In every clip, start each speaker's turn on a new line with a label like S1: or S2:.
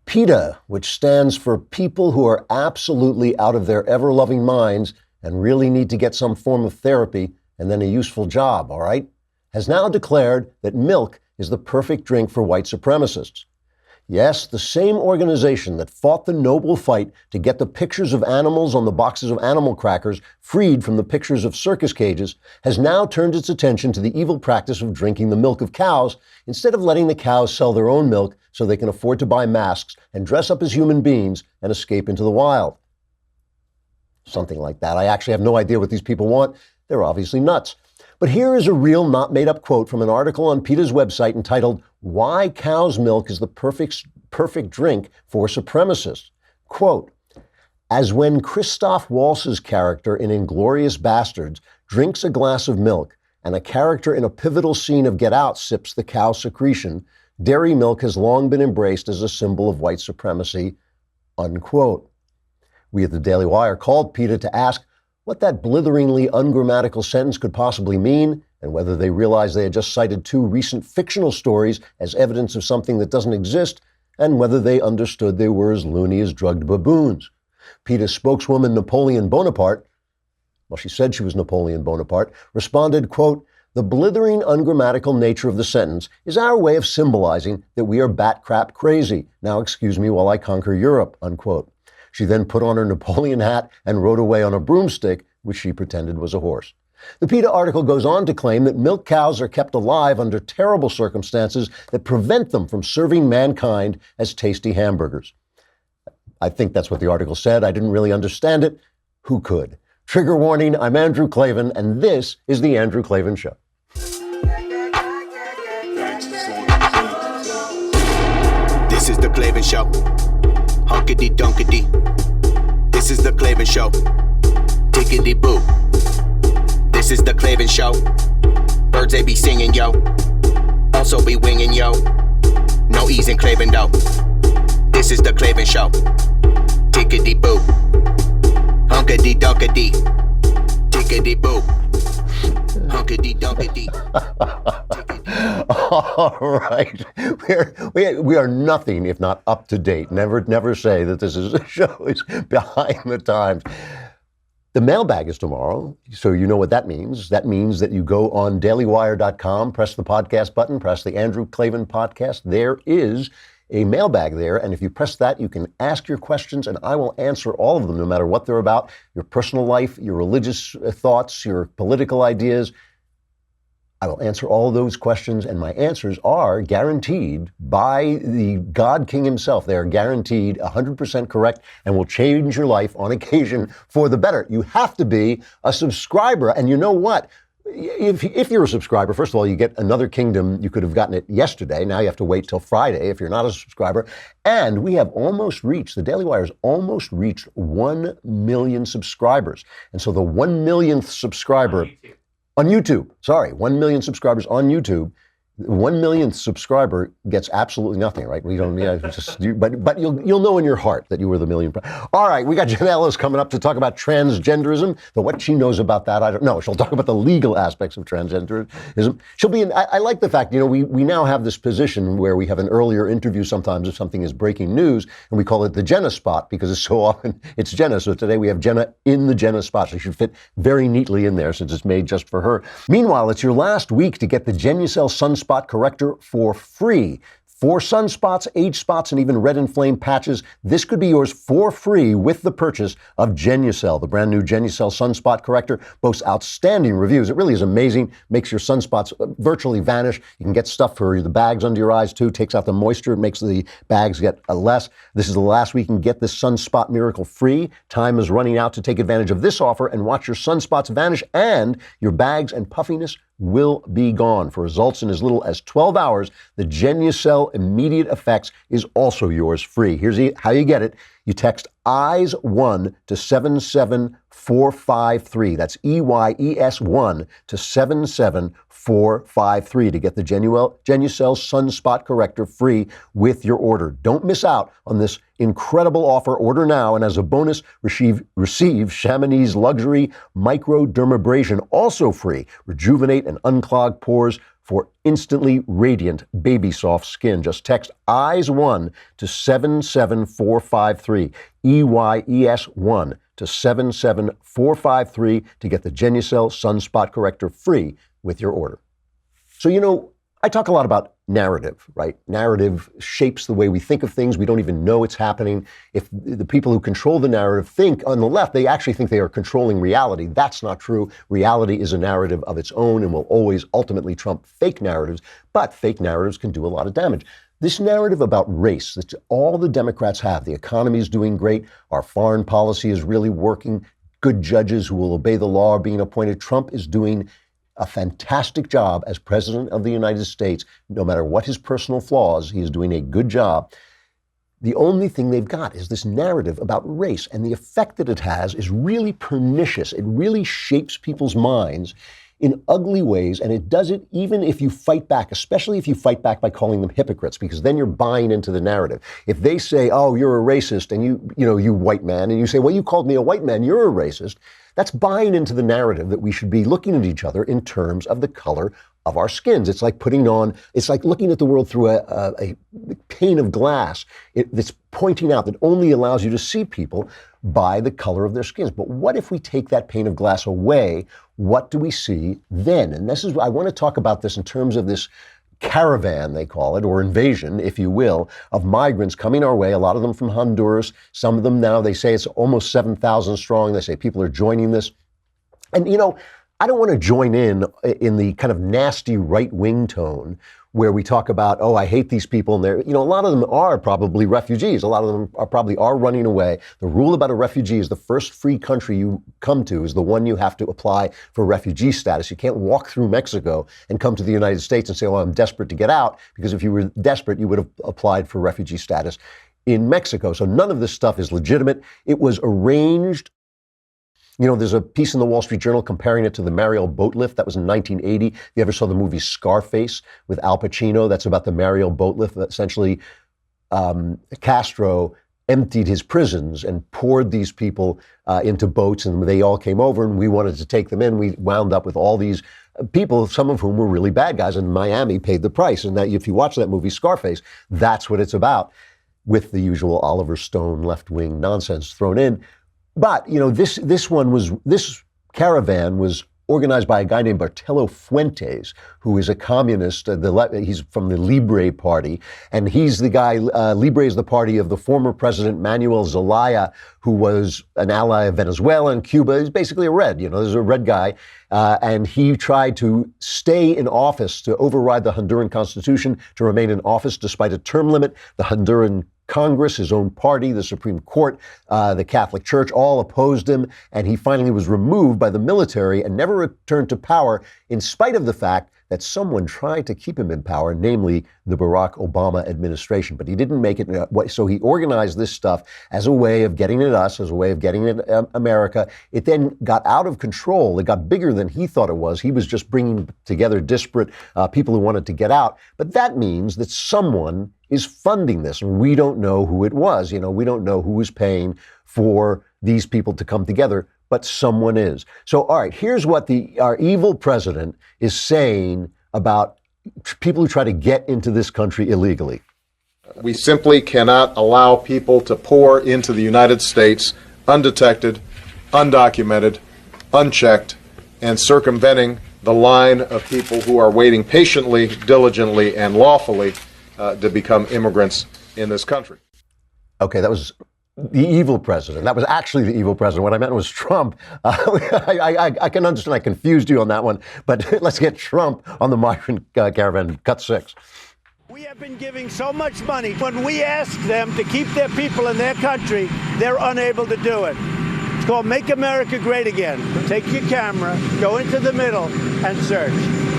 S1: PETA, which stands for people who are absolutely out of their ever-loving minds and really need to get some form of therapy and then a useful job, all right, has now declared that milk is the perfect drink for white supremacists. Yes, the same organization that fought the noble fight to get the pictures of animals on the boxes of animal crackers freed from the pictures of circus cages has now turned its attention to the evil practice of drinking the milk of cows instead of letting the cows sell their own milk so they can afford to buy masks and dress up as human beings and escape into the wild. Something like that. I actually have no idea what these people want. They're obviously nuts. But here is a real, not made-up quote from an article on PETA's website entitled, "Why Cow's Milk is the Perfect Drink for Supremacists." Quote, "As when Christoph Waltz's character in Inglourious Bastards drinks a glass of milk and a character in a pivotal scene of Get Out sips the cow secretion, dairy milk has long been embraced as a symbol of white supremacy," unquote. We at the Daily Wire called PETA to ask what that blitheringly ungrammatical sentence could possibly mean, and whether they realized they had just cited two recent fictional stories as evidence of something that doesn't exist, and whether they understood they were as loony as drugged baboons. PETA spokeswoman Napoleon Bonaparte, well, she said she was Napoleon Bonaparte, responded, quote, "The blithering ungrammatical nature of the sentence is our way of symbolizing that we are bat crap crazy. Now excuse me while I conquer Europe," unquote. She then put on her Napoleon hat and rode away on a broomstick, which she pretended was a horse. The PETA article goes on to claim that milk cows are kept alive under terrible circumstances that prevent them from serving mankind as tasty hamburgers. I think that's what the article said. I didn't really understand it. Who could? Trigger warning, I'm Andrew Klavan, and this is The Andrew Klavan Show.
S2: This is The Klavan Show. Hunkity dunkity. This is The Klavan Show. Tickety boo. This is The Klavan Show. Birds they be singing, yo. Also be winging, yo. No ease in Klavan, though. This is The Klavan Show. Tickety boo. Hunkity dunkity. Tickety boo. Hunkity dunkity.
S1: All right. We are nothing if not up to date. Never say that this show is behind the times. The mailbag is tomorrow, so you know what that means. That means that you go on dailywire.com, press the podcast button, press the Andrew Klavan podcast. There is a mailbag there, and if you press that, you can ask your questions, and I will answer all of them, no matter what they're about, your personal life, your religious thoughts, your political ideas. I will answer all those questions, and my answers are guaranteed by the God King himself. They are guaranteed 100% correct and will change your life on occasion for the better. You have to be a subscriber, and you know what? If you're a subscriber, first of all, you get another kingdom. You could have gotten it yesterday. Now you have to wait till Friday if you're not a subscriber. And we have almost reached, the Daily Wire has almost reached 1 million subscribers. And so the 1 millionth subscriber on YouTube, 1 million subscribers on YouTube. 1 millionth subscriber gets absolutely nothing, right? We don't, but you'll know in your heart that you were the millionth. All right, we got Jenna Ellis coming up to talk about transgenderism. But what she knows about that, I don't know. She'll talk about the legal aspects of transgenderism. She'll be I like the fact, we now have this position where we have an earlier interview sometimes if something is breaking news, and we call it the Jenna spot because it's so often it's Jenna. So today we have Jenna in the Jenna spot. She should fit very neatly in there since it's made just for her. Meanwhile, it's your last week to get the Genucel Sunspot Corrector for free. 4 sunspots, age spots, and even red and flame patches. This could be yours for free with the purchase of Genucel. The brand new Genucel Sunspot Corrector boasts outstanding reviews. It really is amazing. Makes your sunspots virtually vanish. You can get stuff for the bags under your eyes too. Takes out the moisture. It makes the bags get less. This is the last week you can get this sunspot miracle free. Time is running out to take advantage of this offer and watch your sunspots vanish, and your bags and puffiness will be gone. For results in as little as 12 hours, the Genucel Immediate Effects is also yours free. Here's how you get it. You text EYES1 to 77453. That's EYES1 to 77453 to get the Genucel Sunspot Corrector free with your order. Don't miss out on this incredible offer. Order now, and as a bonus, receive Chamonix Luxury Microdermabrasion, also free. Rejuvenate and unclog pores for instantly radiant, baby-soft skin. Just text EYES1 to 77453, EYES1 to 77453 to get the Genucel Sunspot Corrector free with your order. So, I talk a lot about narrative, right? Narrative shapes the way we think of things. We don't even know it's happening. If the people who control the narrative think on the left, they actually think they are controlling reality. That's not true. Reality is a narrative of its own and will always ultimately trump fake narratives, but fake narratives can do a lot of damage. This narrative about race that all the Democrats have, the economy is doing great, our foreign policy is really working, good judges who will obey the law are being appointed, Trump is doing a fantastic job as president of the United States. No matter what his personal flaws, he is doing a good job. The only thing they've got is this narrative about race, and the effect that it has is really pernicious. It really shapes people's minds in ugly ways, and it does it even if you fight back, especially if you fight back by calling them hypocrites, because then you're buying into the narrative. If they say, oh, you're a racist, and you white man, and you say, well, you called me a white man, you're a racist, that's buying into the narrative that we should be looking at each other in terms of the color of our skins. It's like it's like looking at the world through a pane of glass that's pointing out, that only allows you to see people by the color of their skins. But what if we take that pane of glass away? What do we see then? And I want to talk about this in terms of this caravan, they call it, or invasion, if you will, of migrants coming our way, a lot of them from Honduras. Some of them now, they say it's almost 7,000 strong. They say people are joining this. And, I don't want to join in the kind of nasty right-wing tone where we talk about, oh, I hate these people. And they're, a lot of them are probably refugees. A lot of them are probably running away. The rule about a refugee is the first free country you come to is the one you have to apply for refugee status. You can't walk through Mexico and come to the United States and say, oh, I'm desperate to get out, because if you were desperate, you would have applied for refugee status in Mexico. So none of this stuff is legitimate. It was arranged. There's a piece in the Wall Street Journal comparing it to the Mariel boat lift. That was in 1980. If you ever saw the movie Scarface with Al Pacino, that's about the Mariel boat lift. Essentially, Castro emptied his prisons and poured these people into boats, and they all came over, and we wanted to take them in. We wound up with all these people, some of whom were really bad guys, and Miami paid the price. And that, if you watch that movie Scarface, that's what it's about, with the usual Oliver Stone left-wing nonsense thrown in. But, this caravan was organized by a guy named Bartolo Fuentes, who is a communist. He's from the Libre Party, and he's the guy, Libre is the party of the former president Manuel Zelaya, who was an ally of Venezuela and Cuba. He's basically a red, there's a red guy. And he tried to stay in office to override the Honduran constitution, to remain in office despite a term limit. The Honduran Congress, his own party, the Supreme Court, the Catholic Church, all opposed him, and he finally was removed by the military and never returned to power, in spite of the fact that someone tried to keep him in power, namely the Barack Obama administration. But he didn't make it. So he organized this stuff as a way of getting at us, as a way of getting at America. It then got out of control. It got bigger than he thought it was. He was just bringing together disparate people who wanted to get out. But that means that someone is funding this, and we don't know who it was. We don't know who is paying for these people to come together, but someone is. So, all right, here's what our evil president is saying about people who try to get into this country illegally.
S3: We simply cannot allow people to pour into the United States undetected, undocumented, unchecked, and circumventing the line of people who are waiting patiently, diligently, and lawfully to become immigrants in this country.
S1: Okay, that was the evil president. That was actually the evil president. What I meant was Trump. I can understand I confused you on that one, but let's get Trump on the migrant caravan. Cut 6.
S4: We have been giving so much money. When we ask them to keep their people in their country, they're unable to do it. It's called Make America Great Again. Take your camera, go into the middle, and search.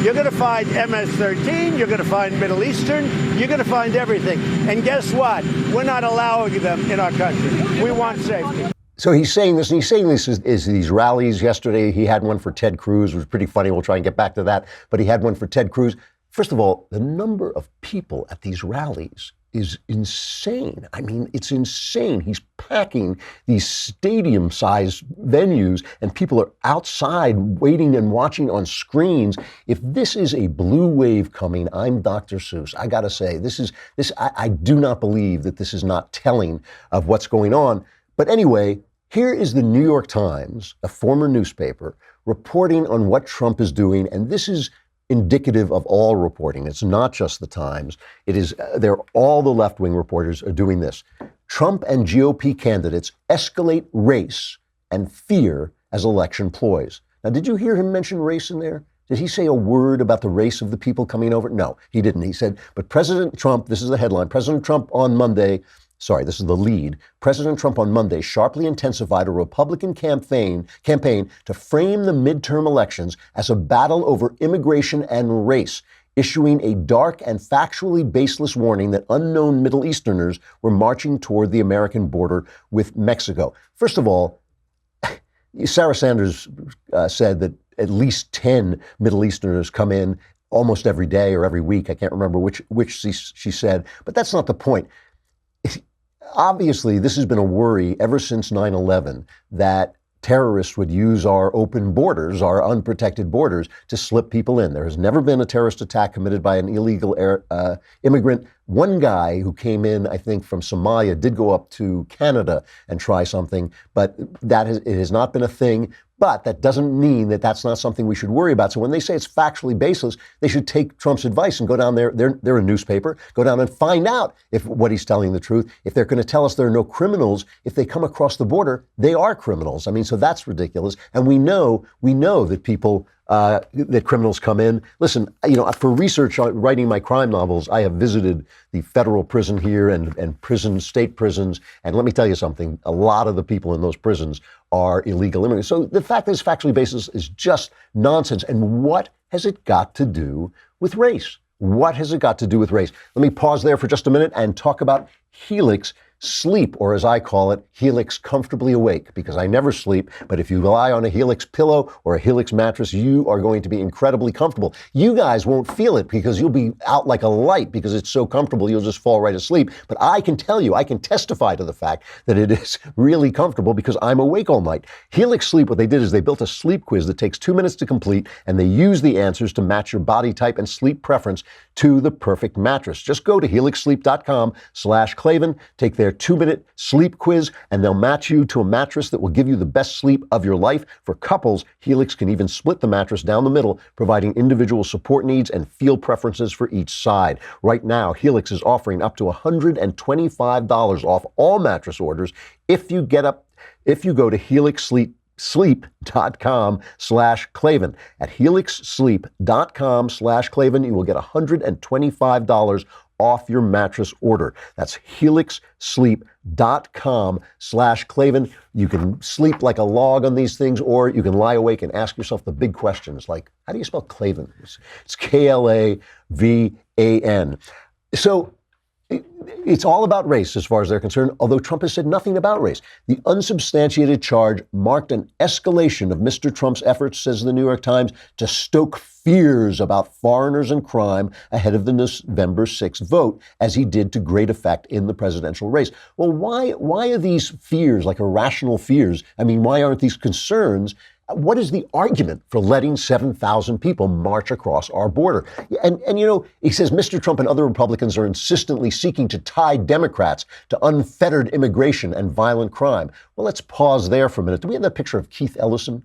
S4: You're going to find MS-13, you're going to find Middle Eastern, you're going to find everything. And guess what? We're not allowing them in our country. We want safety.
S1: So he's saying this, and he's saying this is these rallies. Yesterday, he had one for Ted Cruz. It was pretty funny. We'll try and get back to that. But he had one for Ted Cruz. First of all, the number of people at these rallies is insane. I mean, it's insane. He's packing these stadium-sized venues, and people are outside waiting and watching on screens. If this is a blue wave coming, I'm Dr. Seuss. I got to say, I do not believe that this is not telling of what's going on. But anyway, here is the New York Times, a former newspaper, reporting on what Trump is doing, and this is indicative of all reporting. It's not just the Times. It is, all the left-wing reporters are doing this. Trump and GOP candidates escalate race and fear as election ploys. Now, did you hear him mention race in there? Did he say a word about the race of the people coming over? No, he didn't. He said, but President Trump, this is the headline, President Trump on Monday, this is the lead. President Trump on Monday sharply intensified a Republican campaign to frame the midterm elections as a battle over immigration and race, issuing a dark and factually baseless warning that unknown Middle Easterners were marching toward the American border with Mexico. First of all, Sarah Sanders said that at least 10 Middle Easterners come in almost every day or every week. I can't remember which she said, but that's not the point. Obviously, this has been a worry ever since 9/11 that terrorists would use our open borders, our unprotected borders, to slip people in. There has never been a terrorist attack committed by an illegal immigrant. One guy who came in, I think, from Somalia did go up to Canada and try something, but it has not been a thing. But that doesn't mean that that's not something we should worry about. So when they say it's factually baseless, they should take Trump's advice and go down there. They're a newspaper. Go down and find out if what he's telling the truth. If they're going to tell us there are no criminals, if they come across the border, they are criminals. I mean, so that's ridiculous. And we know that people, that criminals come in. Listen, for research on writing my crime novels, I have visited the federal prison here and state prisons. And let me tell you something, a lot of the people in those prisons are illegal immigrants. So the fact that it's factually baseless is just nonsense. And what has it got to do with race? What has it got to do with race? Let me pause there for just a minute and talk about Helix Sleep, or as I call it, Helix Comfortably Awake, because I never sleep. But if you lie on a Helix pillow or a Helix mattress, you are going to be incredibly comfortable. You guys won't feel it because you'll be out like a light because it's so comfortable, you'll just fall right asleep. But I can tell you, I can testify to the fact that it is really comfortable because I'm awake all night. Helix Sleep, what they did is they built a sleep quiz that takes 2 minutes to complete, and they use the answers to match your body type and sleep preference to the perfect mattress. Just go to helixsleep.com/Klavan, take their 2-minute sleep quiz, and they'll match you to a mattress that will give you the best sleep of your life. For couples, Helix can even split the mattress down the middle, providing individual support needs and feel preferences for each side. Right now, Helix is offering up to $125 off all mattress orders if you go to helixsleep.com/Klavan. At helixsleep.com/Klavan, you will get $125 off your mattress order. That's helixsleep.com/Klavan. You can sleep like a log on these things, or you can lie awake and ask yourself the big questions like, how do you spell Klavan? It's Klavan. So it's all about race as far as they're concerned, although Trump has said nothing about race. The unsubstantiated charge marked an escalation of Mr. Trump's efforts, says the New York Times, to stoke fears about foreigners and crime ahead of the November 6th vote, as he did to great effect in the presidential race. Well, why are these fears like irrational fears? I mean, why aren't these concerns? What is the argument for letting 7,000 people march across our border? And he says Mr. Trump and other Republicans are insistently seeking to tie Democrats to unfettered immigration and violent crime. Well, let's pause there for a minute. Do we have that picture of Keith Ellison?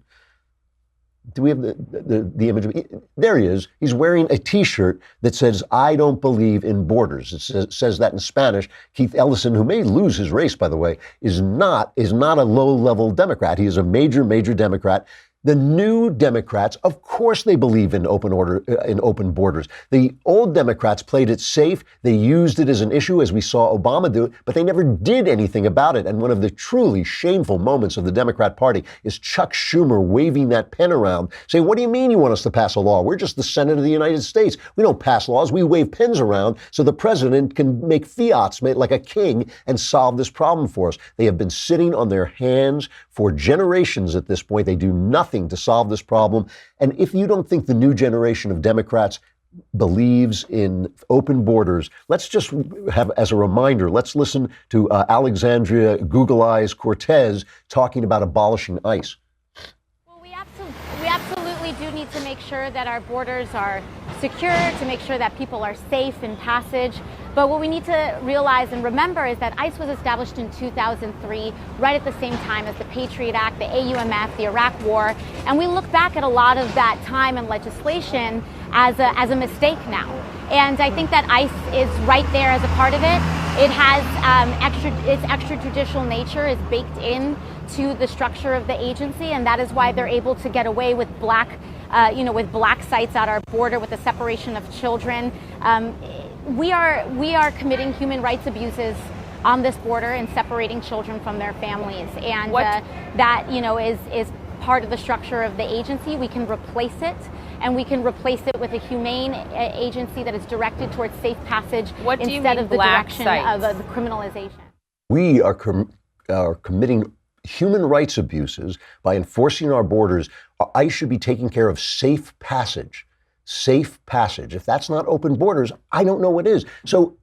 S1: Do we have the image of there he is. He's wearing a T-shirt that says, "I don't believe in borders." It says that in Spanish. Keith Ellison, who may lose his race, by the way, is not a low-level Democrat. He is a major Democrat. The new Democrats, of course, they believe in open borders. The old Democrats played it safe. They used it as an issue, as we saw Obama do it, but they never did anything about it. And one of the truly shameful moments of the Democrat Party is Chuck Schumer waving that pen around, saying, "What do you mean you want us to pass a law? We're just the Senate of the United States. We don't pass laws. We wave pens around so the president can make fiats like a king and solve this problem for us." They have been sitting on their hands for generations at this point. They do nothing to solve this problem. And if you don't think the new generation of Democrats believes in open borders. Let's just have, as a reminder, let's listen to Alexandria Google Eyes Cortez talking about abolishing ICE.
S5: Well, we absolutely do need to make sure that our borders are secure, to make sure that people are safe in passage. But what we need to realize and remember is that ICE was established in 2003, right at the same time as the Patriot Act, the AUMF, the Iraq War. And we look back at a lot of that time and legislation as a mistake now. And I think that ICE is right there as a part of it. It has its extrajudicial nature is baked in to the structure of the agency, and that is why they're able to get away with black sites at our border, with the separation of children. We are committing human rights abuses on this border and separating children from their families, and that is part of the structure of the agency. We can replace it, and we can replace it with a humane agency that is directed towards safe passage instead of the direction of the criminalization. We are
S1: committing human rights abuses by enforcing our borders. ICE should be taking care of safe passage. Safe passage. If that's not open borders, I don't know what is. So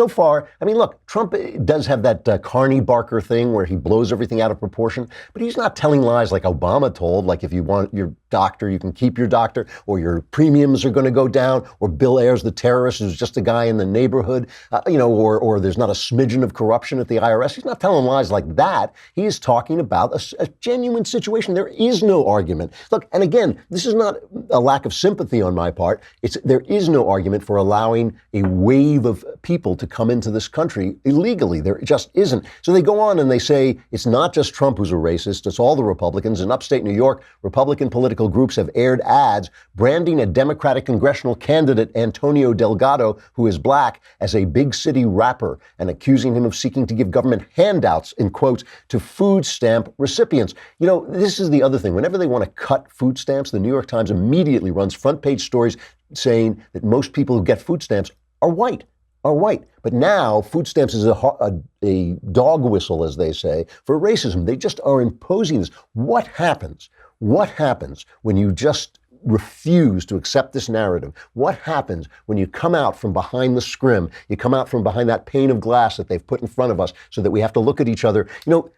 S1: far, I mean, look, Trump does have that Carney Barker thing where he blows everything out of proportion, but he's not telling lies like Obama told, like if you want your doctor, you can keep your doctor, or your premiums are going to go down, or Bill Ayers, the terrorist, who's just a guy in the neighborhood, or there's not a smidgen of corruption at the IRS. He's not telling lies like that. He is talking about a genuine situation. There is no argument. Look, and again, this is not a lack of sympathy on my part. There is no argument for allowing a wave of people to come into this country illegally. There just isn't. So they go on and they say it's not just Trump who's a racist, it's all the Republicans. In upstate New York, Republican political groups have aired ads branding a Democratic congressional candidate, Antonio Delgado, who is black, as a big city rapper and accusing him of seeking to give government handouts, in quotes, to food stamp recipients. You know, this is the other thing. Whenever they want to cut food stamps, the New York Times immediately runs front page stories saying that most people who get food stamps are white. But now food stamps is a dog whistle, as they say, for racism. They just are imposing this. What happens? What happens when you just refuse to accept this narrative? What happens when you come out from behind the scrim? You come out from behind that pane of glass that they've put in front of us so that we have to look at each other. You know,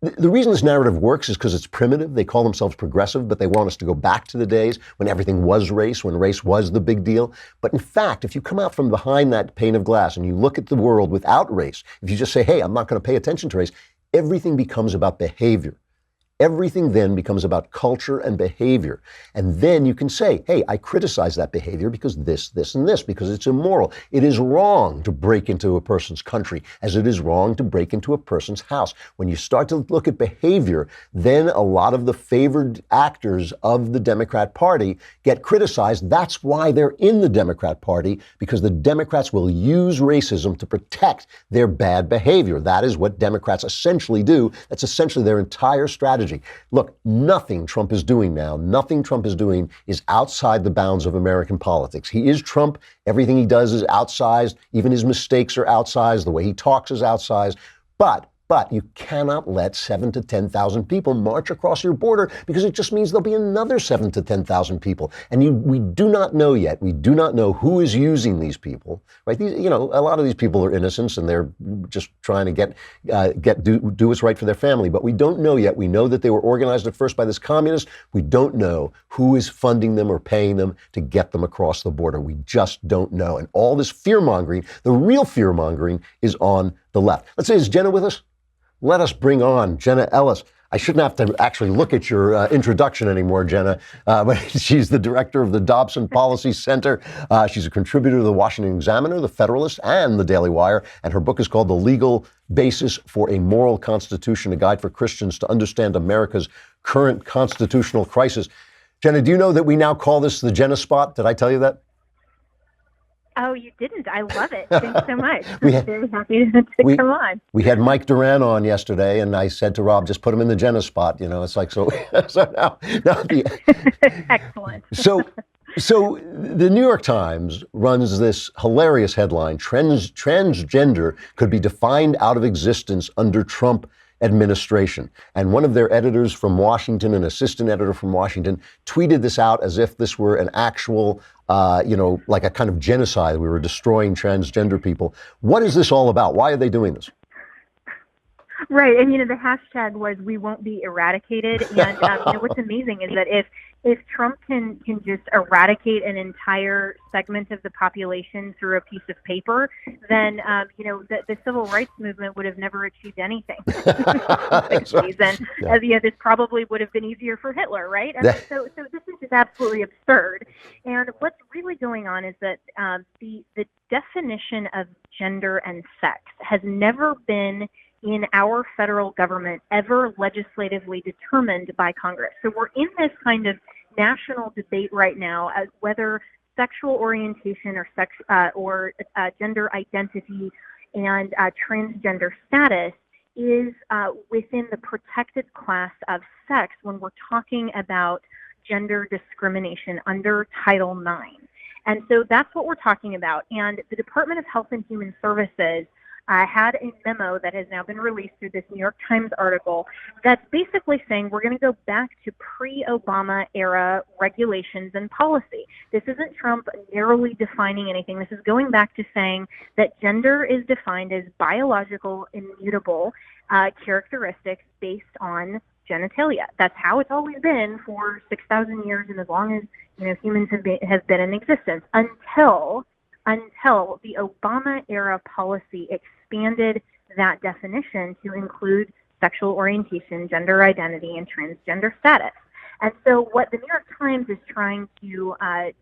S1: the reason this narrative works is because it's primitive. They call themselves progressive, but they want us to go back to the days when everything was race, when race was the big deal. But in fact, if you come out from behind that pane of glass and you look at the world without race, if you just say, hey, I'm not going to pay attention to race, everything becomes about behavior. Everything then becomes about culture and behavior. And then you can say, hey, I criticize that behavior because this, and this, because it's immoral. It is wrong to break into a person's country as it is wrong to break into a person's house. When you start to look at behavior, then a lot of the favored actors of the Democrat Party get criticized. That's why they're in the Democrat Party, because the Democrats will use racism to protect their bad behavior. That is what Democrats essentially do. That's essentially their entire strategy. Look, nothing Trump is doing now, nothing Trump is doing is outside the bounds of American politics. He is Trump. Everything he does is outsized. Even his mistakes are outsized. The way he talks is outsized. But you cannot let 7,000 to 10,000 people march across your border, because it just means there'll be another 7,000 to 10,000 people. And we do not know yet. We do not know who is using these people, right? A lot of these people are innocents and they're just trying to do what's right for their family. But we don't know yet. We know that they were organized at first by this communist. We don't know who is funding them or paying them to get them across the border. We just don't know. And all this fear-mongering, the real fear-mongering, is on the left. Let's say, is Jenna with us? Let us bring on Jenna Ellis. I shouldn't have to actually look at your introduction anymore, Jenna, but she's the director of the Dobson Policy Center. She's a contributor to the Washington Examiner, the Federalist, and the DailyWire, and her book is called The Legal Basis for a Moral Constitution, a Guide for Christians to Understand America's Current Constitutional Crisis. Jenna, do you know that we now call this the Jenna Spot? Did I tell you that?
S6: Oh, you didn't. I love it. Thanks so much. I'm very happy to come on.
S1: We had Mike Duran on yesterday, and I said to Rob, just put him in the Jenna Spot. You know, it's like, so now
S6: Excellent.
S1: So the New York Times runs this hilarious headline: transgender could be defined out of existence under Trump administration. And one of their editors from Washington, an assistant editor from Washington, tweeted this out as if this were an actual, like a kind of genocide. We were destroying transgender people. What is this all about? Why are they doing this?
S6: Right, and the hashtag was "We won't be eradicated." And what's amazing is that if Trump can just eradicate an entire segment of the population through a piece of paper, then the civil rights movement would have never achieved anything. This probably would have been easier for Hitler, right? So this is just absolutely absurd. And what's really going on is that the definition of gender and sex has never been in our federal government ever legislatively determined by Congress. So we're in this kind of national debate right now as whether sexual orientation or gender identity and transgender status is within the protected class of sex when we're talking about gender discrimination under Title IX. And so that's what we're talking about. And the Department of Health and Human Services had a memo that has now been released through this New York Times article that's basically saying we're going to go back to pre-Obama era regulations and policy. This isn't Trump narrowly defining anything. This is going back to saying that gender is defined as biological, immutable characteristics based on genitalia. That's how it's always been for 6,000 years and as long as humans have been in existence until the Obama-era policy expanded that definition to include sexual orientation, gender identity, and transgender status. And so what the New York Times is trying to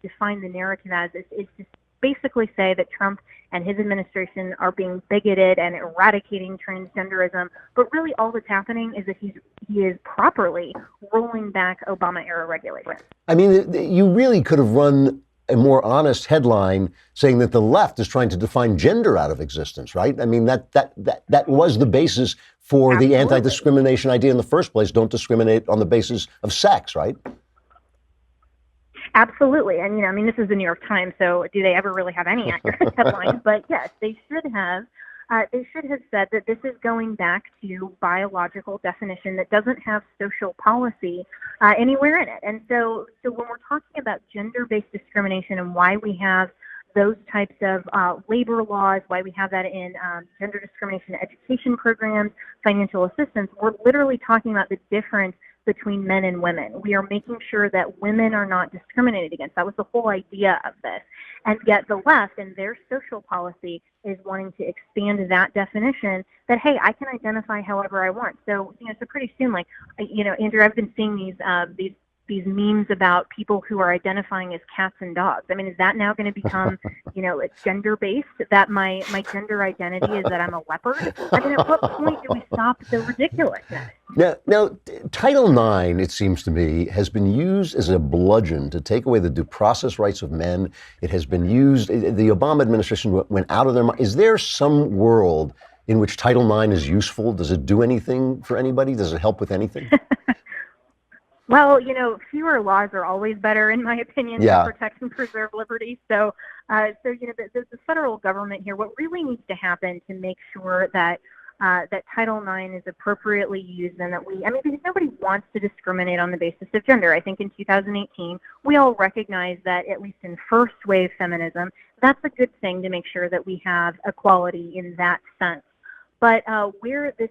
S6: define the narrative as is to basically say that Trump and his administration are being bigoted and eradicating transgenderism, but really all that's happening is that he is properly rolling back Obama-era regulations. I
S1: mean, you really could have run a more honest headline saying that the left is trying to define gender out of existence, right? I mean, that was the basis for Absolutely. The anti-discrimination idea in the first place. Don't discriminate on the basis of sex, right?
S6: Absolutely. And, this is the New York Times, so do they ever really have any accurate headlines? But yes, they should have said that this is going back to biological definition that doesn't have social policy anywhere in it. And so when we're talking about gender-based discrimination and why we have those types of labor laws, why we have that in gender discrimination education programs, financial assistance, we're literally talking about the difference between men and women. We are making sure that women are not discriminated against. That was the whole idea of this. And yet the left and their social policy is wanting to expand that definition that, hey, I can identify however I want. So, so pretty soon, Andrew, I've been seeing these memes about people who are identifying as cats and dogs. I mean, is that now going to become, gender-based, that my gender identity is that I'm a leopard? I mean, at what point do we stop the ridiculousness?
S1: Now, Title IX, it seems to me, has been used as a bludgeon to take away the due process rights of men. It has been used, the Obama administration went out of their mind. Is there some world in which Title IX is useful? Does it do anything for anybody? Does it help with anything?
S6: Well, fewer laws are always better, in my opinion, to protect and preserve liberty. So, the federal government here, what really needs to happen to make sure that Title IX is appropriately used and that because nobody wants to discriminate on the basis of gender. I think in 2018, we all recognize that, at least in first wave feminism, that's a good thing to make sure that we have equality in that sense. But where this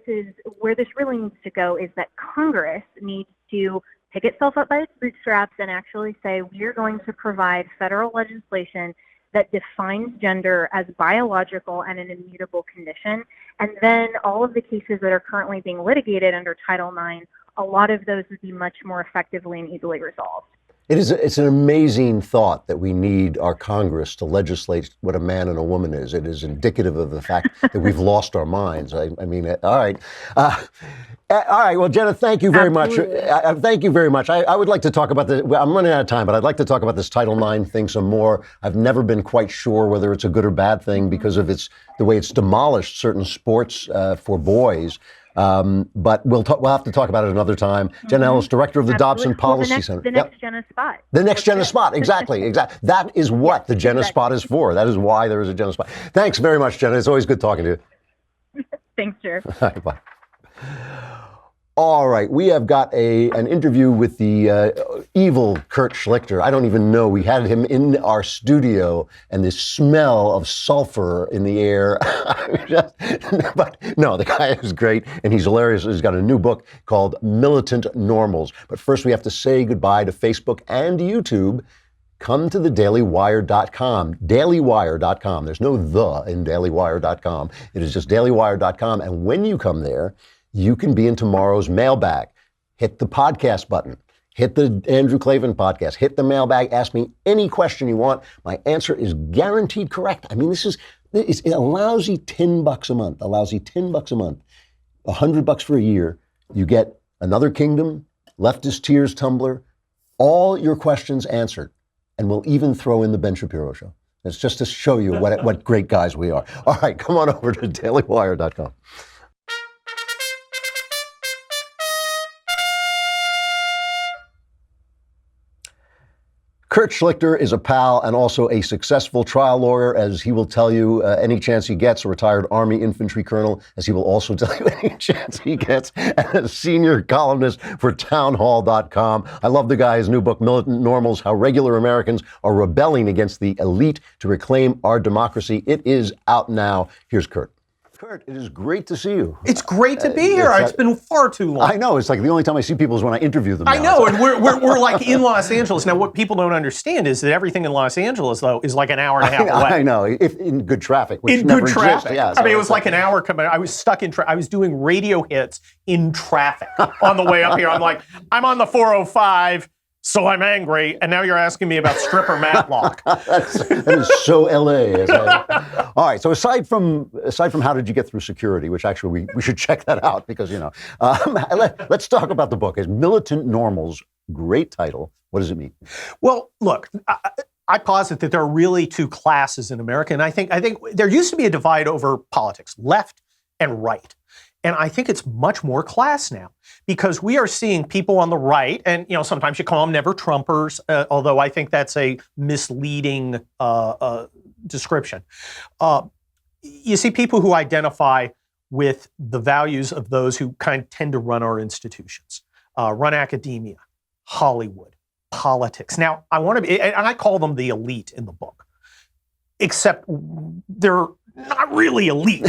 S6: really needs to go is that Congress needs to pick itself up by its bootstraps and actually say, we are going to provide federal legislation that defines gender as biological and an immutable condition. And then all of the cases that are currently being litigated under Title IX, a lot of those would be much more effectively and easily resolved.
S1: It's an amazing thought that we need our Congress to legislate what a man and a woman is. It is indicative of the fact that we've lost our minds. All right. Well, Jenna, thank you very much. Thank you very much. I would like to talk about I'm running out of time, but I'd like to talk about this Title IX thing some more. I've never been quite sure whether it's a good or bad thing because of the way it's demolished certain sports for boys. But we'll have to talk about it another time. Jenna Ellis, director of the Dobson Policy Center.
S6: The next Jenna Spot.
S1: The next Jenna Spot. Exactly. That is what the Jenna Spot is for. That is why there is a Jenna Spot. Thanks very much, Jenna. It's always good talking to you.
S6: Thanks, Jer.
S1: All right, bye. All right, we have got an interview with the evil Kirk Schlichter. I don't even know. We had him in our studio, and this smell of sulfur in the air. But no, the guy is great, and he's hilarious. He's got a new book called Militant Normals. But first, we have to say goodbye to Facebook and YouTube. Come to the DailyWire.com, DailyWire.com. There's no the in DailyWire.com. It is just DailyWire.com, and when you come there, you can be in tomorrow's mailbag. Hit the podcast button. Hit the Andrew Klavan podcast. Hit the mailbag. Ask me any question you want. My answer is guaranteed correct. I mean, it's a lousy $10 a month. A lousy $10 a month. $100 for a year. You get Another Kingdom, Leftist Tears Tumblr, all your questions answered. And we'll even throw in the Ben Shapiro Show. It's just to show you what great guys we are. All right, come on over to DailyWire.com. Kurt Schlichter is a pal and also a successful trial lawyer, as he will tell you any chance he gets, a retired Army infantry colonel, as he will also tell you any chance he gets, and a senior columnist for townhall.com. I love the guy. His new book, Militant Normals, How Regular Americans Are Rebelling Against the Elite to Reclaim Our Democracy. It is out now. Here's Kurt. Kurt, it is great to see you.
S7: It's great to be here. It's been far too long.
S1: I know. It's like the only time I see people is when I interview them.
S7: I know, and we're like in Los Angeles. Now, what people don't understand is that everything in Los Angeles, though, is like an hour and a half away.
S1: I know, if in good traffic, which
S7: in
S1: never
S7: good traffic.
S1: exists. Yeah,
S7: I mean, it was like an hour coming. I was stuck in traffic. I was doing radio hits in traffic on the way up here. I'm like, I'm on the 405. So I'm angry, and now you're asking me about stripper Matlock.
S1: That is so LA. All right. So aside from how did you get through security, which actually we should check that out because let's talk about the book. It's Militant Normals. Great title. What does it mean?
S7: Well, look, I posit that there are really two classes in America, and I think there used to be a divide over politics, left and right. And I think it's much more class now because we are seeing people on the right, and sometimes you call them never Trumpers, although I think that's a misleading description. You see people who identify with the values of those who kind of tend to run our institutions, run academia, Hollywood, politics. Now, I want to be, and I call them the elite in the book, except they're not really elite.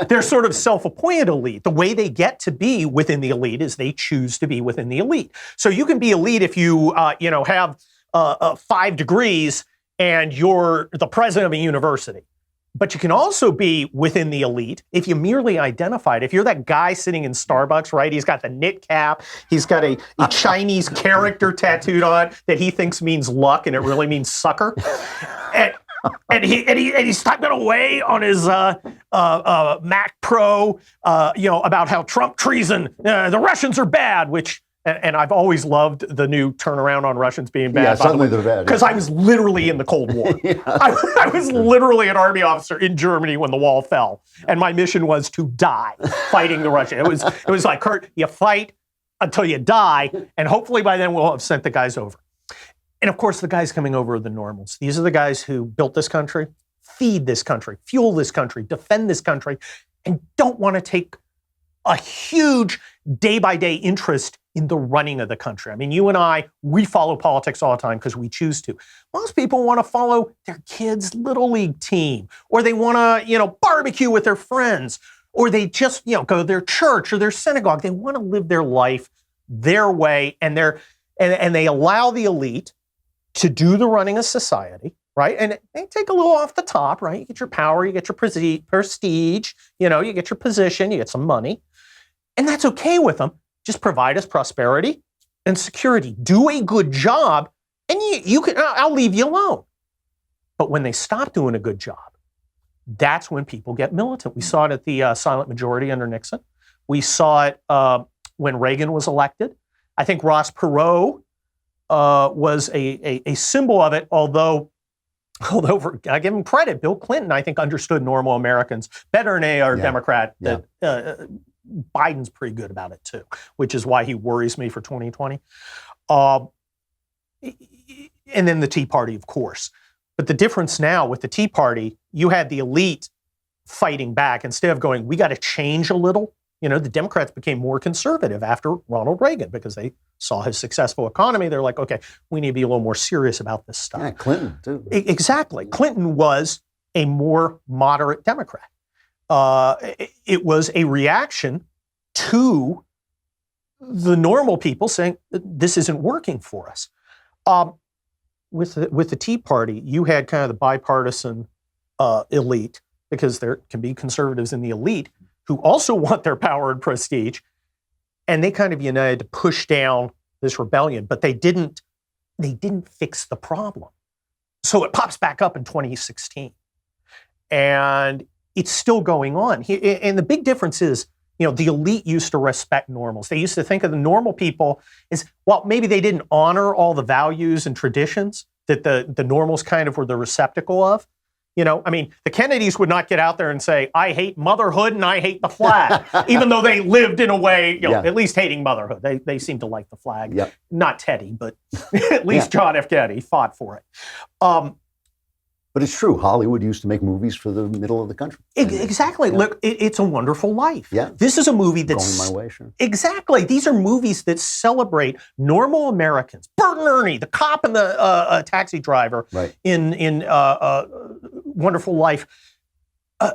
S7: They're sort of self-appointed elite. The way they get to be within the elite is they choose to be within the elite. So you can be elite if you, have 5 degrees and you're the president of a university. But you can also be within the elite if you merely identified. If you're that guy sitting in Starbucks, right? He's got the knit cap. He's got a Chinese character tattooed on that he thinks means luck, and it really means sucker. And he's typing away on his Mac Pro, about how Trump treason, the Russians are bad, and I've always loved the new turnaround on Russians being bad.
S1: Yeah, suddenly they're bad.
S7: Because I was literally in the Cold War.
S1: Yeah.
S7: I was literally an army officer in Germany when the wall fell, and my mission was to die fighting the Russians. It was like, Kurt, you fight until you die, and hopefully by then we'll have sent the guys over. And of course, the guys coming over are the normals. These are the guys who built this country, feed this country, fuel this country, defend this country, and don't want to take a huge day-by-day interest in the running of the country. I mean, you and I, we follow politics all the time because we choose to. Most people want to follow their kids' little league team, or they want to, barbecue with their friends, or they just, go to their church or their synagogue. They want to live their life their way, and they allow the elite to do the running of society, right? And they take a little off the top, right? You get your power, you get your prestige, you get your position, you get some money. And that's okay with them. Just provide us prosperity and security. Do a good job, and I'll leave you alone. But when they stop doing a good job, that's when people get militant. We saw it at the silent majority under Nixon. We saw it when Reagan was elected. I think Ross Perot was a symbol of it, although I give him credit, Bill Clinton, I think, understood normal Americans better than they are Democrat.
S1: Yeah.
S7: Biden's pretty good about it too, which is why he worries me for 2020. And then the Tea Party, of course. But the difference now with the Tea Party, you had the elite fighting back instead of going, we got to change a little. the Democrats became more conservative after Ronald Reagan because they saw his successful economy. They're like, okay, we need to be a little more serious about this stuff.
S1: Yeah, Clinton, too.
S7: Exactly. Clinton was a more moderate Democrat. It was a reaction to the normal people saying, this isn't working for us. With the Tea Party, you had kind of the bipartisan elite, because there can be conservatives in the elite who also want their power and prestige, and they kind of united to push down this rebellion, but they didn't fix the problem. So it pops back up in 2016, and it's still going on. And the big difference is, the elite used to respect normals. They used to think of the normal people as, well, maybe they didn't honor all the values and traditions that the normals kind of were the receptacle of. The Kennedys would not get out there and say, I hate motherhood and I hate the flag, even though they lived in a way, at least hating motherhood. They seem to like the flag.
S1: Yep.
S7: Not Teddy, but at least John F. Kennedy fought for it.
S1: But it's true. Hollywood used to make movies for the middle of the country.
S7: Exactly.
S1: Yeah.
S7: Look, it's a Wonderful Life.
S1: Yeah.
S7: This is a movie that's
S1: Going My Way, sure.
S7: Exactly. These are movies that celebrate normal Americans. Bert and Ernie, the cop and the taxi driver,
S1: Right.
S7: in Wonderful Life,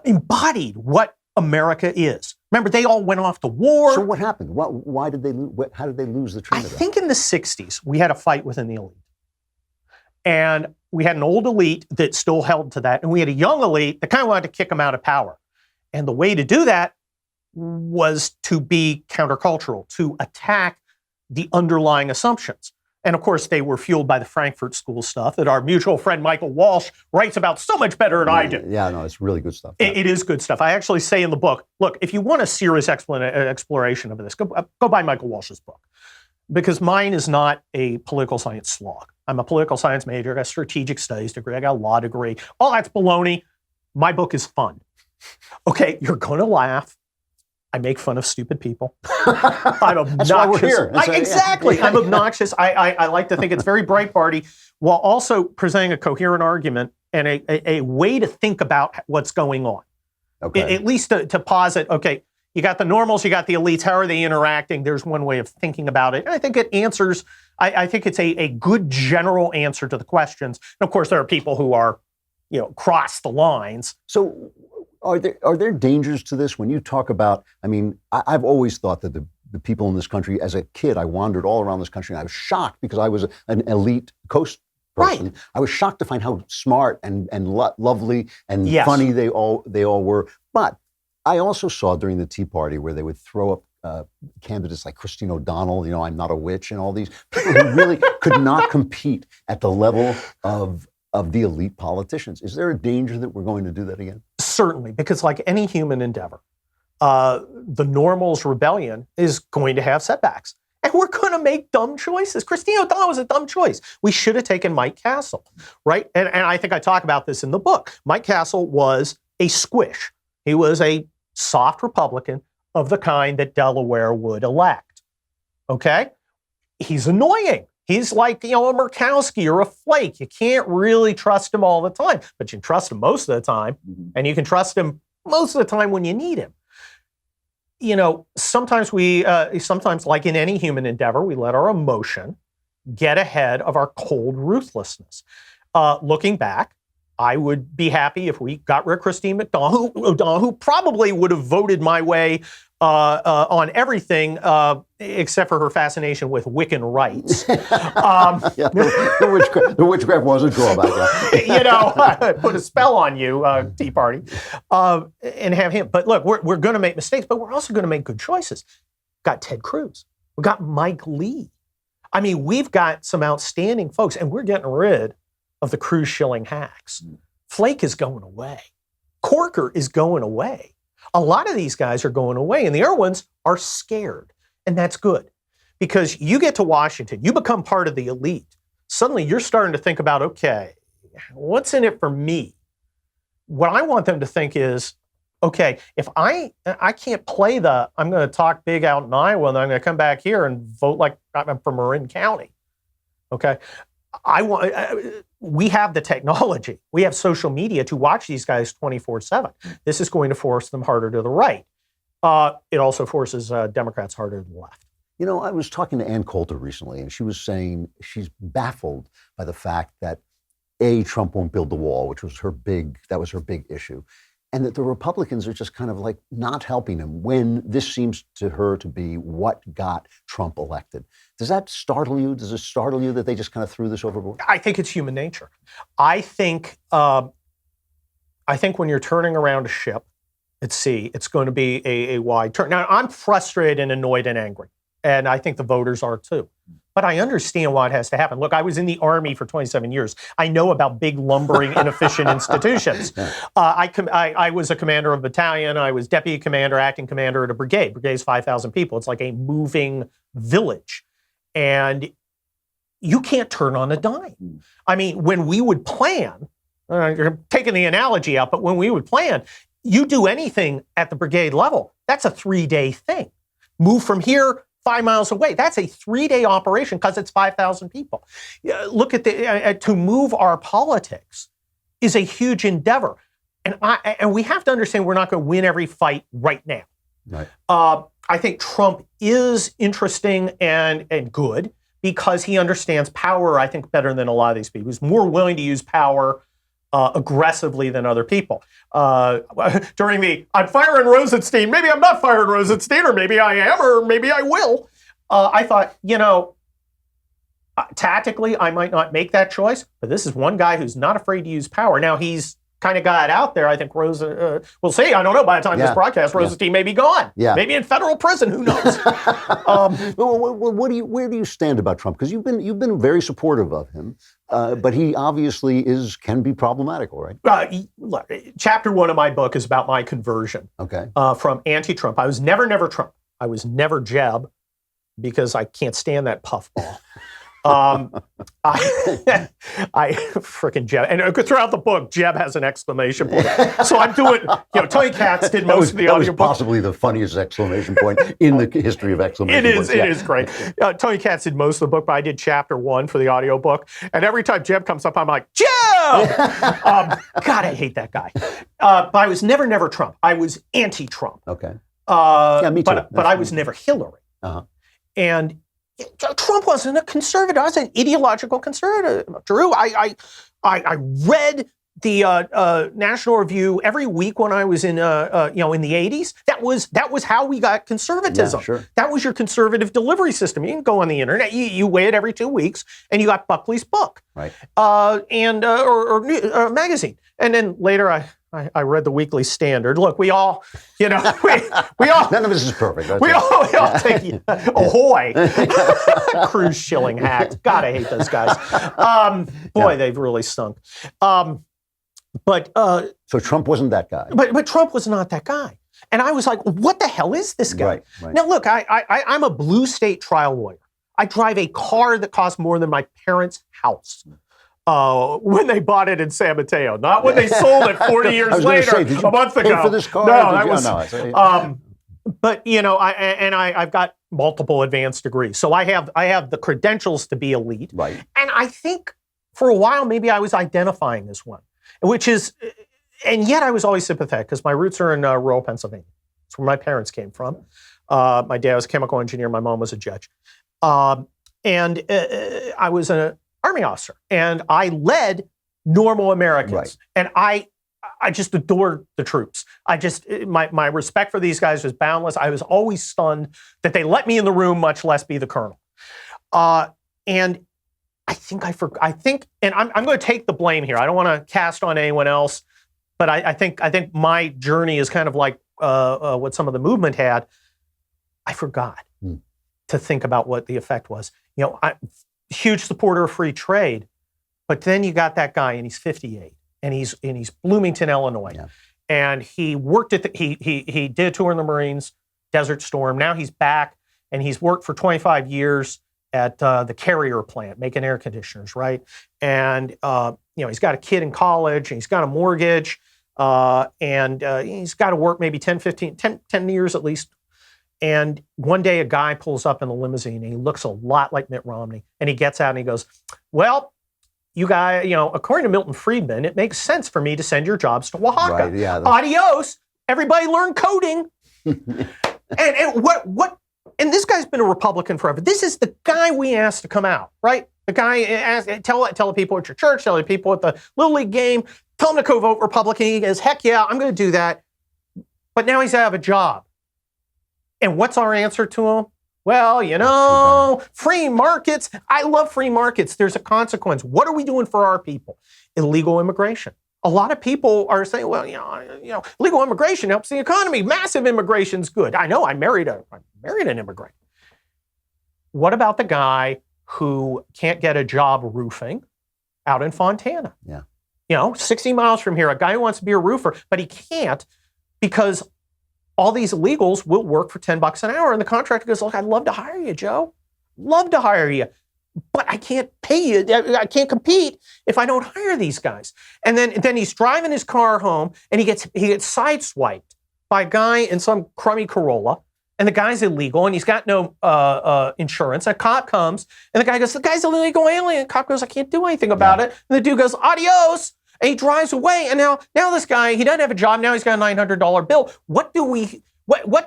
S7: embodied what America is. Remember, they all went off to war.
S1: So what happened? Why did they? How did they lose the
S7: I
S1: train of that?
S7: think in the 60s, we had a fight within the elite. And we had an old elite that still held to that. And we had a young elite that kind of wanted to kick them out of power. And the way to do that was to be countercultural, to attack the underlying assumptions. And of course, they were fueled by the Frankfurt School stuff that our mutual friend Michael Walsh writes about so much better than I do.
S1: Yeah, no, it's really good stuff.
S7: It is good stuff. I actually say in the book, look, if you want a serious exploration of this, go buy Michael Walsh's book. Because mine is not a political science slog. I'm a political science major, I got a strategic studies degree, I got a law degree. All that's baloney. My book is fun. Okay, you're going to laugh. I make fun of stupid people. I'm obnoxious.
S1: That's why we're here.
S7: Exactly. I'm obnoxious. I like to think it's very Breitbarty, while also presenting a coherent argument and a way to think about what's going on.
S1: Okay.
S7: At least to posit, okay, you got the normals, you got the elites, how are they interacting? There's one way of thinking about it. And I think it answers, I think it's a good general answer to the questions. And of course, there are people who are, cross the lines.
S1: So are there dangers to this when you talk about, I've always thought that the people in this country, as a kid, I wandered all around this country and I was shocked because I was an elite coast person.
S7: Right.
S1: I was shocked to find how smart and lovely and
S7: Yes.
S1: funny they all were. But I also saw during the Tea Party where they would throw up candidates like Christine O'Donnell, I'm not a witch, and all these people who really could not compete at the level of the elite politicians. Is there a danger that we're going to do that again?
S7: Certainly, because like any human endeavor, the normals rebellion is going to have setbacks. And we're going to make dumb choices. Christine O'Donnell was a dumb choice. We should have taken Mike Castle, right? And I think I talk about this in the book. Mike Castle was a squish. He was a soft Republican of the kind that Delaware would elect, okay? He's annoying. He's like, a Murkowski or a Flake. You can't really trust him all the time, but you can trust him most of the time, and you can trust him most of the time when you need him. Sometimes sometimes like in any human endeavor, we let our emotion get ahead of our cold ruthlessness. Looking back, I would be happy if we got rid of Christine O'Donnell, who probably would have voted my way on everything except for her fascination with Wiccan rights.
S1: The witchcraft was a drawback.
S7: Put a spell on you, Tea Party, and have him. But look, we're going to make mistakes, but we're also going to make good choices. Got Ted Cruz. We got Mike Lee. We've got some outstanding folks, and we're getting rid of the Cruz shilling hacks. Flake is going away. Corker is going away. A lot of these guys are going away, and the Irwins are scared. And that's good, because you get to Washington, you become part of the elite. Suddenly you're starting to think about, okay, what's in it for me? What I want them to think is, okay, if I can't play I'm going to talk big out in Iowa, and I'm going to come back here and vote like I'm from Marin County. Okay. We have the technology. We have social media to watch these guys 24/7. This is going to force them harder to the right. It also forces Democrats harder to the left.
S1: You know, I was talking to Ann Coulter recently, and she was saying she's baffled by the fact that Trump won't build the wall, which was her big issue, and that the Republicans are just kind of like not helping him when this seems to her to be what got Trump elected. Does that startle you? Does it startle you that they just kind of threw this overboard?
S7: I think it's human nature. I think when you're turning around a ship at sea, it's going to be a wide turn. Now, I'm frustrated and annoyed and angry, and I think the voters are too. But I understand why it has to happen. Look, I was in the Army for 27 years. I know about big, lumbering, inefficient institutions. I was a commander of a battalion. I was deputy commander, acting commander at a brigade. Brigade's 5,000 people. It's like a moving village. And you can't turn on a dime. I mean, when we would plan, you're taking the analogy out, but when we would plan, you do anything at the brigade level, that's a 3-day thing. Move from here 5 miles away. That's a 3-day operation because it's 5,000 people. Look at to move our politics is a huge endeavor. And we have to understand we're not going to win every fight right now.
S1: Right.
S7: I think Trump is interesting and good because he understands power, I think, better than a lot of these people. He's more willing to use power aggressively than other people. During the, I'm firing Rosenstein, maybe I'm not firing Rosenstein, or maybe I am, or maybe I will. I thought, tactically, I might not make that choice, but this is one guy who's not afraid to use power. Now, he's kind of got it out there. I think we'll see. I don't know. By the time this broadcast, Rosenstein may be gone. Yeah. Maybe in federal prison. Who knows?
S1: Where do you stand about Trump? Because you've been very supportive of him, but he obviously can be problematical, right?
S7: Look, chapter 1 of my book is about my conversion.
S1: Okay.
S7: From anti-Trump. I was never Trump. I was never Jeb because I can't stand that puffball. I freaking Jeb, and throughout the book, Jeb has an exclamation point. So I'm doing, Tony Katz did most of the audio book.
S1: That was possibly the funniest exclamation point in the history of exclamation points.
S7: It is great. Tony Katz did most of the book, but I did chapter 1 for the audio book. And every time Jeb comes up, I'm like, Jeb! God, I hate that guy. But I was never Trump. I was anti-Trump.
S1: Okay.
S7: Me too. But I was never Hillary.
S1: Uh-huh.
S7: And Trump wasn't a conservative. I was an ideological conservative. Drew, I read the National Review every week when I was in the 80s. That was how we got conservatism. Yeah, sure. That was your conservative delivery system. You can go on the internet. You wait every 2 weeks, and you got Buckley's book,
S1: right?
S7: Or magazine. And then later, I read the Weekly Standard. Look, we all, we all.
S1: None of this is perfect.
S7: We all take ahoy, cruise shilling hacks. God, I hate those guys. They've really stunk.
S1: So Trump wasn't that guy.
S7: But Trump was not that guy. And I was like, what the hell is this guy?
S1: Right.
S7: Now, look, I'm a blue state trial lawyer. I drive a car that costs more than my parents' house. When they bought it in San Mateo, not when they sold it 40 years later, a month ago.
S1: For this car?
S7: No, that was. But I've got multiple advanced degrees, so I have the credentials to be elite.
S1: Right.
S7: And I think for a while maybe I was identifying as one, which is, and yet I was always sympathetic because my roots are in rural Pennsylvania. That's where my parents came from. My dad was a chemical engineer. My mom was a judge, and I was an Army officer, and I led normal Americans,
S1: right.
S7: And I just adored the troops. My respect for these guys was boundless. I was always stunned that they let me in the room, much less be the colonel. And I think and I'm going to take the blame here. I don't want to cast on anyone else, but I think my journey is kind of like what some of the movement had. I forgot to think about what the effect was. Huge supporter of free trade, but then you got that guy, and he's 58, and he's Bloomington, Illinois, yeah. And he worked at he did a tour in the Marines, Desert Storm. Now he's back, and he's worked for 25 years at the Carrier plant making air conditioners, right? And he's got a kid in college, and he's got a mortgage, and he's got to work maybe 10 years at least. And one day a guy pulls up in a limousine, and he looks a lot like Mitt Romney. And he gets out and he goes, well, you guys, according to Milton Friedman, it makes sense for me to send your jobs to Oaxaca.
S1: Right, yeah,
S7: Adios. Everybody learn coding. and what? And this guy's been a Republican forever. This is the guy we asked to come out, right? The guy asked, tell the people at your church, tell the people at the Little League game, tell them to go vote Republican. He goes, heck yeah, I'm going to do that. But now he's out of a job. And what's our answer to him? Well, free markets. I love free markets. There's a consequence. What are we doing for our people? Illegal immigration. A lot of people are saying, well, legal immigration helps the economy. Massive immigration's good. I know. I married an immigrant. What about the guy who can't get a job roofing out in Fontana?
S1: Yeah.
S7: 60 miles from here, a guy who wants to be a roofer, but he can't because all these illegals will work for $10 an hour. And the contractor goes, look, I'd love to hire you, Joe. Love to hire you. But I can't pay you. I can't compete if I don't hire these guys. And then he's driving his car home and he gets sideswiped by a guy in some crummy Corolla. And the guy's illegal and he's got no insurance. A cop comes and the guy goes, the guy's an illegal alien. The cop goes, I can't do anything about it. And the dude goes, adios. And he drives away. And now this guy, he doesn't have a job. Now he's got a $900 bill. What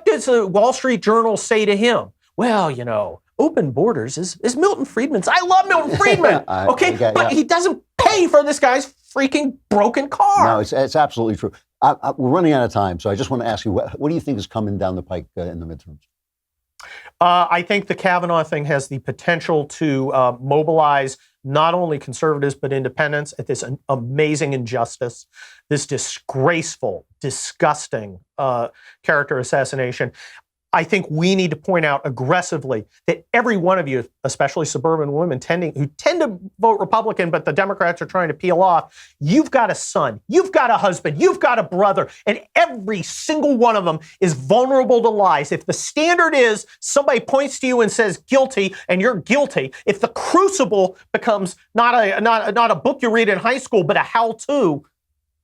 S7: does the Wall Street Journal say to him? Well, open borders is Milton Friedman's. I love Milton Friedman. But he doesn't pay for this guy's freaking broken car.
S1: No, it's absolutely true. We're running out of time, so I just want to ask you, what do you think is coming down the pike in the midterms?
S7: I think the Kavanaugh thing has the potential to mobilize not only conservatives but independents at this amazing injustice, this disgraceful, disgusting character assassination. I think we need to point out aggressively that every one of you, especially suburban women who tend to vote Republican, but the Democrats are trying to peel off, you've got a son, you've got a husband, you've got a brother, and every single one of them is vulnerable to lies. If the standard is somebody points to you and says guilty, and you're guilty, if the crucible becomes not a book you read in high school, but a how-to,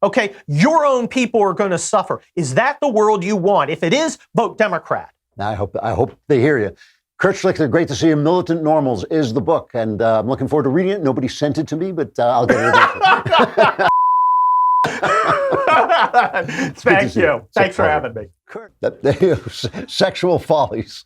S7: okay, your own people are going to suffer. Is that the world you want? If it is, vote Democrat.
S1: I hope they hear you. Kirk Schlichter, great to see you. Militant Normals is the book, and I'm looking forward to reading it. Nobody sent it to me, but I'll get it eventually.
S7: Thank you. Thanks for having me.
S1: Kirk, Sexual Follies.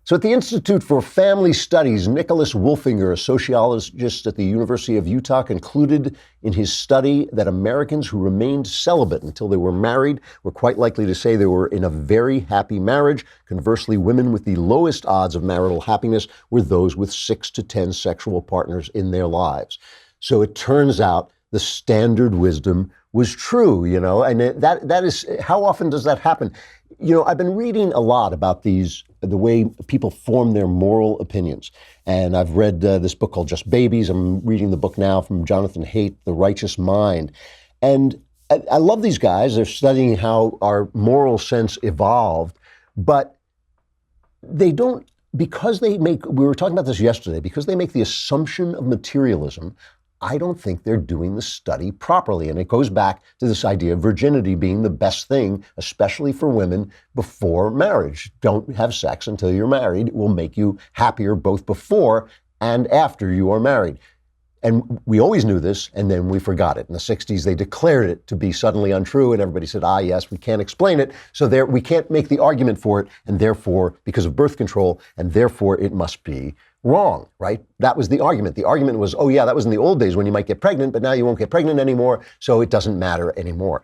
S1: So at the Institute for Family Studies, Nicholas Wolfinger, a sociologist at the University of Utah, concluded in his study that Americans who remained celibate until they were married were quite likely to say they were in a very happy marriage. Conversely, women with the lowest odds of marital happiness were those with 6 to 10 sexual partners in their lives. So it turns out the standard wisdom was true, and that is, how often does that happen? I've been reading a lot about the way people form their moral opinions. And I've read this book called Just Babies. I'm reading the book now from Jonathan Haidt, The Righteous Mind. And I love these guys. They're studying how our moral sense evolved, but they don't, we were talking about this yesterday, because they make the assumption of materialism, I don't think they're doing the study properly. And it goes back to this idea of virginity being the best thing, especially for women before marriage. Don't have sex until you're married. It will make you happier both before and after you are married. And we always knew this, and then we forgot it. In the 60s, they declared it to be suddenly untrue, and everybody said, yes, we can't explain it, so we can't make the argument for it, and therefore, because of birth control, and therefore it must be wrong, right? That was the argument. The argument was, that was in the old days when you might get pregnant, but now you won't get pregnant anymore, so it doesn't matter anymore.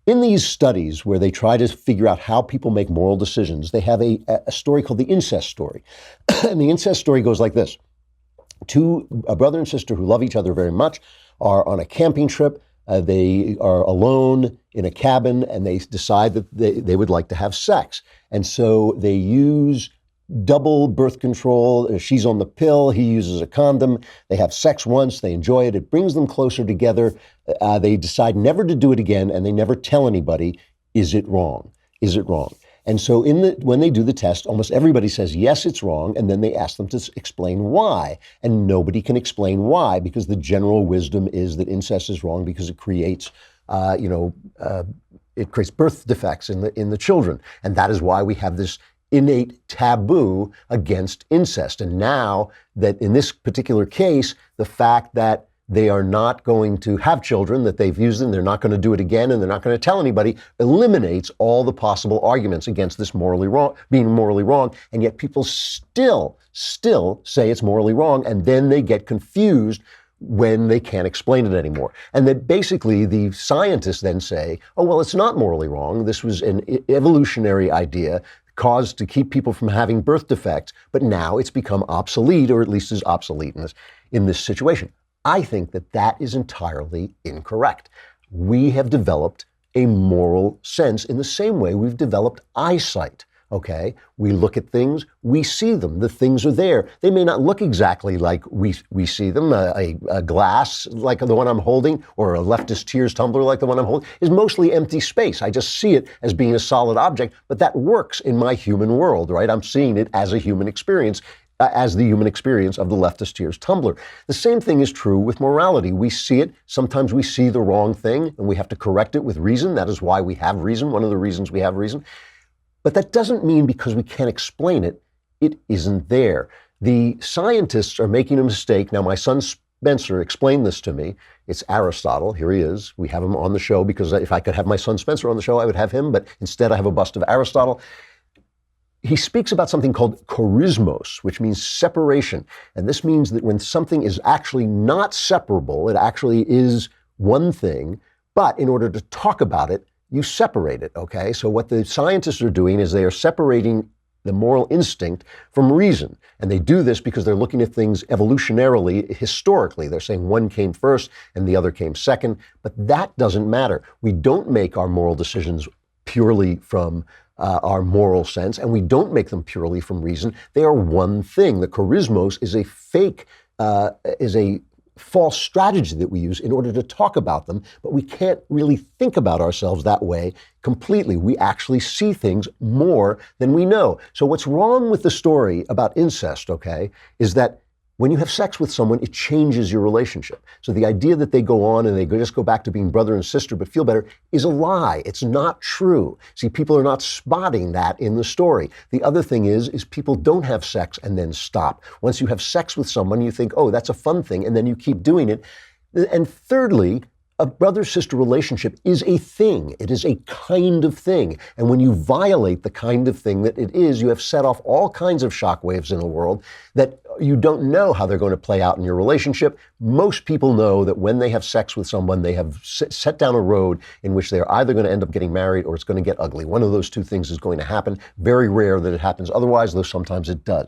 S1: In these studies where they try to figure out how people make moral decisions, they have a story called the Incest Story. And the Incest Story goes like this. A brother and sister who love each other very much are on a camping trip. They are alone in a cabin, and they decide that they would like to have sex. And so they use double birth control. She's on the pill. He uses a condom. They have sex once. They enjoy it. It brings them closer together. They decide never to do it again, and they never tell anybody, is it wrong? Is it wrong? And so when they do the test, almost everybody says, yes, it's wrong. And then they ask them to explain why. And nobody can explain why, because the general wisdom is that incest is wrong because it creates, it creates birth defects in the children. And that is why we have this innate taboo against incest. And now that in this particular case, the fact that they are not going to have children that they've used, and they're not going to do it again, and they're not going to tell anybody, eliminates all the possible arguments against this morally wrong, being morally wrong, and yet people still say it's morally wrong, and then they get confused when they can't explain it anymore. And that basically the scientists then say, oh, well, it's not morally wrong. This was an evolutionary idea caused to keep people from having birth defects, but now it's become obsolete, or at least is obsolete in this situation. I think that that is entirely incorrect. We have developed a moral sense in the same way we've developed eyesight. Okay, we look at things, we see them, the things are there. They may not look exactly like we see them. A glass like the one I'm holding, or a leftist tears tumbler like the one I'm holding, is mostly empty space. I just see it as being a solid object, but that works in my human world, right? I'm seeing it as a human experience, as the human experience of the leftist tears tumbler. The same thing is true with morality. We see it, sometimes we see the wrong thing, and we have to correct it with reason. That is why we have reason, one of the reasons we have reason. But that doesn't mean because we can't explain it, it isn't there. The scientists are making a mistake. Now, my son Spencer explained this to me. It's Aristotle. Here he is. We have him on the show because if I could have my son Spencer on the show, I would have him. But instead, I have a bust of Aristotle. He speaks about something called chorismos, which means separation. And this means that when something is actually not separable, it actually is one thing. But in order to talk about it, you separate it, okay? So what the scientists are doing is they are separating the moral instinct from reason. And they do this because they're looking at things evolutionarily, historically. They're saying one came first and the other came second, but that doesn't matter. We don't make our moral decisions purely from our moral sense, and we don't make them purely from reason. They are one thing. The chorismos is a fake, is a false strategy that we use in order to talk about them, but we can't really think about ourselves that way completely. We actually see things more than we know. So what's wrong with the story about incest, okay, is that when you have sex with someone, it changes your relationship. So the idea that they go on and they just go back to being brother and sister but feel better is a lie. It's not true. See, people are not spotting that in the story. The other thing is people don't have sex and then stop. Once you have sex with someone, you think, oh, that's a fun thing, and then you keep doing it. And thirdly, a brother-sister relationship is a thing. It is a kind of thing. And when you violate the kind of thing that it is, you have set off all kinds of shockwaves in the world that you don't know how they're going to play out in your relationship. Most people know that when they have sex with someone, they have set down a road in which they're either going to end up getting married or it's going to get ugly. One of those two things is going to happen. Very rare that it happens otherwise, though sometimes it does.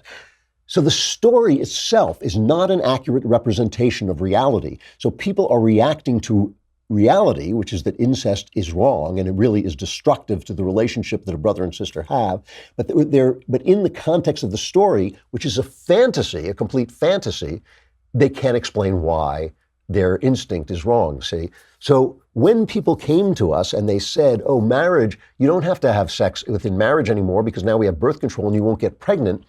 S1: So the story itself is not an accurate representation of reality. So people are reacting to reality, which is that incest is wrong and it really is destructive to the relationship that a brother and sister have. But in the context of the story, which is a fantasy, a complete fantasy, they can't explain why their instinct is wrong, see? So when people came to us and they said, oh, marriage, you don't have to have sex within marriage anymore because now we have birth control and you won't get pregnant,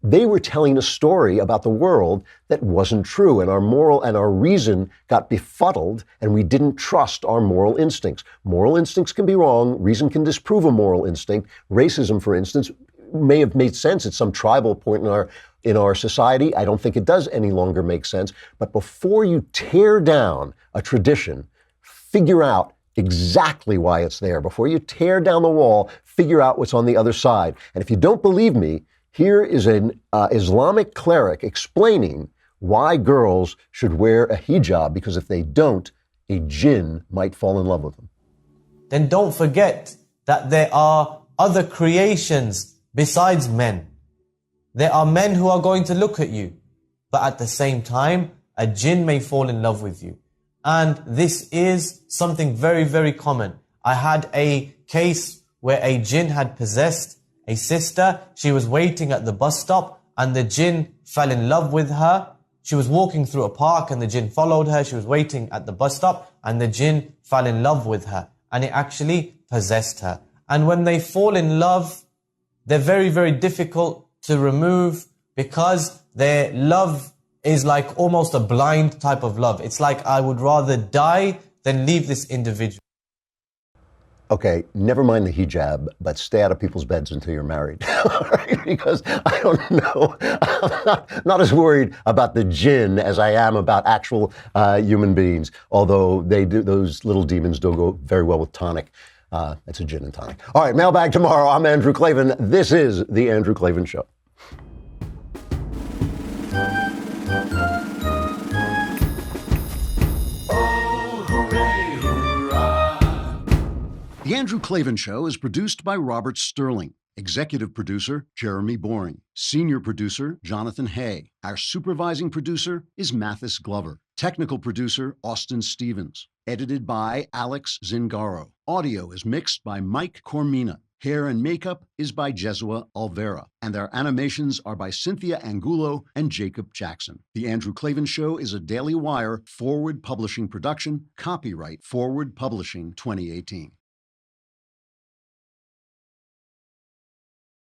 S1: they were telling a story about the world that wasn't true, and our moral and our reason got befuddled, and we didn't trust our moral instincts. Moral instincts can be wrong. Reason can disprove a moral instinct. Racism, for instance, may have made sense at some tribal point in our society. I don't think it does any longer make sense. But before you tear down a tradition, figure out exactly why it's there. Before you tear down the wall, figure out what's on the other side. And if you don't believe me, here is an Islamic cleric explaining why girls should wear a hijab, because if they don't, a jinn might fall in love with them.
S8: Then don't forget that there are other creations besides men. There are men who are going to look at you, but at the same time, a jinn may fall in love with you. And this is something very, very common. I had a case where a jinn had possessed a sister. She was waiting at the bus stop and the jinn fell in love with her. She was walking through a park and the jinn followed her. She was waiting at the bus stop and the jinn fell in love with her and it actually possessed her. And when they fall in love, they're very, very difficult to remove because their love is like almost a blind type of love. It's like, I would rather die than leave this individual.
S1: Okay, never mind the hijab, but stay out of people's beds until you're married. Right? Because I don't know, I'm not as worried about the jinn as I am about actual human beings, although those little demons don't go very well with tonic. It's a gin and tonic. All right, mailbag tomorrow. I'm Andrew Klavan. This is The Andrew Klavan Show.
S9: The Andrew Klavan Show is produced by Robert Sterling. Executive producer, Jeremy Boring. Senior producer, Jonathan Hay. Our supervising producer is Mathis Glover. Technical producer, Austin Stevens. Edited by Alex Zingaro. Audio is mixed by Mike Cormina. Hair and makeup is by Jesua Alvera. And our animations are by Cynthia Angulo and Jacob Jackson. The Andrew Klavan Show is a DailyWire Forward Publishing production. Copyright Forward Publishing 2018.